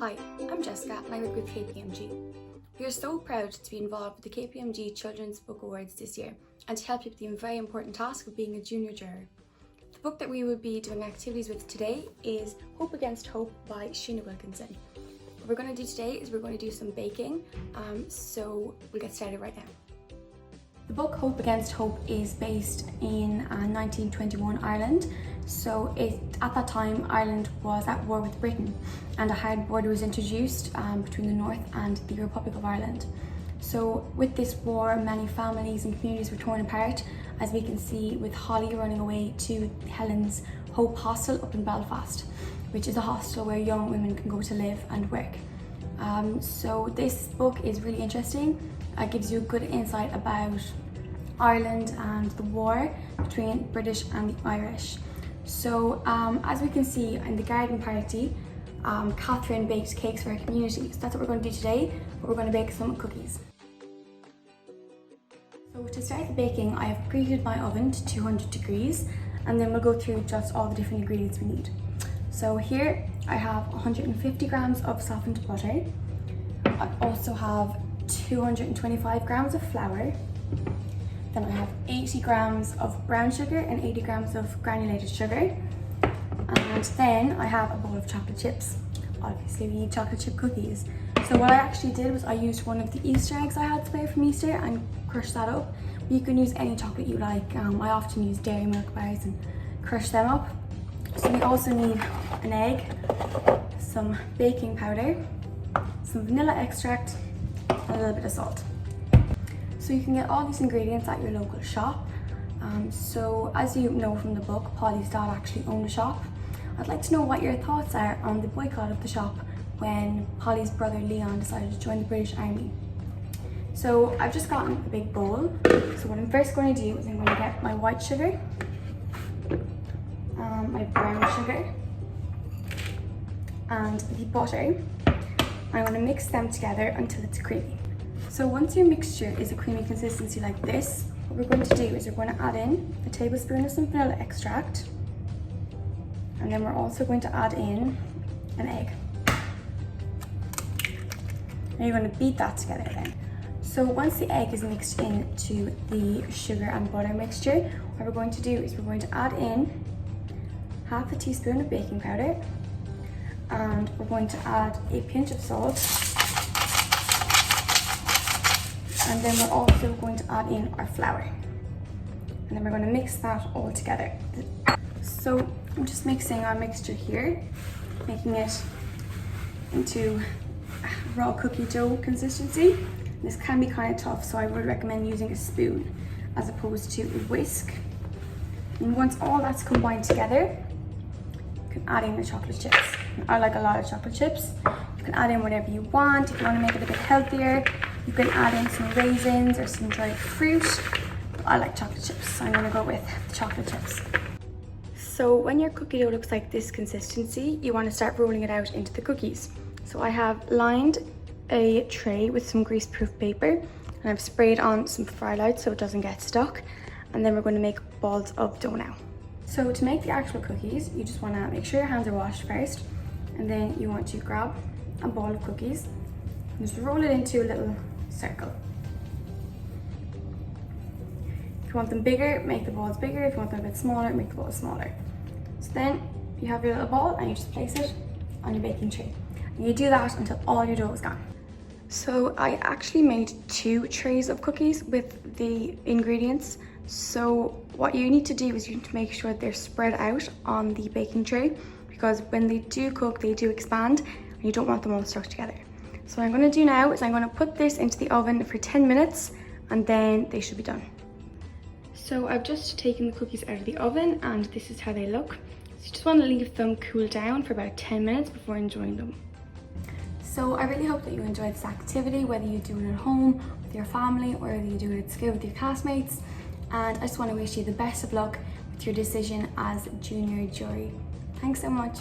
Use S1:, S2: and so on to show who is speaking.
S1: Hi, I'm Jessica and I work with KPMG. We are so proud to be involved with the KPMG Children's Book Awards this year and to help you with the very important task of being a junior juror. The book that we will be doing activities with today is Hope Against Hope by Sheena Wilkinson. What we're going to do today is we're going to do some baking, so we'll get started right now. The book Hope Against Hope is based in 1921 Ireland. So at that time Ireland was at war with Britain and a hard border was introduced between the North and the Republic of Ireland. So with this war, many families and communities were torn apart, as we can see with Holly running away to Helen's Hope Hostel up in Belfast, which is a hostel where young women can go to live and work. So this book is really interesting. It gives you a good insight about Ireland and the war between British and the Irish. So as we can see in the garden party, Catherine baked cakes for her community. So that's what we're going to do today, but we're going to bake some cookies. So to start the baking, I have preheated my oven to 200 degrees and then we'll go through just all the different ingredients we need. So here I have 150 grams of softened butter. I also have 225 grams of flour. Then I have 80 grams of brown sugar and 80 grams of granulated sugar. And then I have a bowl of chocolate chips. Obviously we need chocolate chip cookies. So what I actually did was I used one of the Easter eggs I had spare from Easter and crushed that up. You can use any chocolate you like. I often use dairy milk bars and crush them up. So we also need an egg, some baking powder, some vanilla extract, and a little bit of salt. So you can get all these ingredients at your local shop. So as you know from the book, Polly's dad actually owned a shop. I'd like to know what your thoughts are on the boycott of the shop when Polly's brother Leon decided to join the British Army. So I've just gotten a big bowl. So what I'm first going to do is I'm going to get my white sugar, my brown sugar, and the butter. I'm going to mix them together until it's creamy. So once your mixture is a creamy consistency like this, what we're going to do is we're going to add in a tablespoon of some vanilla extract, and then we're also going to add in an egg. And you're going to beat that together then. So once the egg is mixed into the sugar and butter mixture, what we're going to do is we're going to add in half a teaspoon of baking powder, and we're going to add a pinch of salt, and then we're also going to add in our flour, and then we're going to mix that all together. So I'm just mixing our mixture here, making it into raw cookie dough consistency. This can be kind of tough, so I would recommend using a spoon as opposed to a whisk. And once all that's combined together, you can add in the chocolate chips. I like a lot of chocolate chips. You can add in whatever you want. If you want to make it a bit healthier, you can add in some raisins or some dried fruit. I like chocolate chips, so I'm going to go with the chocolate chips. So when your cookie dough looks like this consistency, you want to start rolling it out into the cookies. So I have lined a tray with some greaseproof paper and I've sprayed on some fry light so it doesn't get stuck, and then we're going to make balls of dough now. So to make the actual cookies, you just want to make sure your hands are washed first, and then you want to grab a ball of cookies and just roll it into a little circle. If you want them bigger, make the balls bigger. If you want them a bit smaller, make the balls smaller. So then you have your little ball and you just place it on your baking tray. And you do that until all your dough is gone. So I actually made 2 trays of cookies with the ingredients. So what you need to do is you need to make sure they're spread out on the baking tray, because when they do cook, they do expand and you don't want them all stuck together. So what I'm going to do now is I'm going to put this into the oven for 10 minutes and then they should be done. So I've just taken the cookies out of the oven and this is how they look. So you just want to leave them cool down for about 10 minutes before enjoying them. So I really hope that you enjoyed this activity, whether you do it at home with your family or whether you do it at school with your classmates. And I just want to wish you the best of luck with your decision as junior jury. Thanks so much.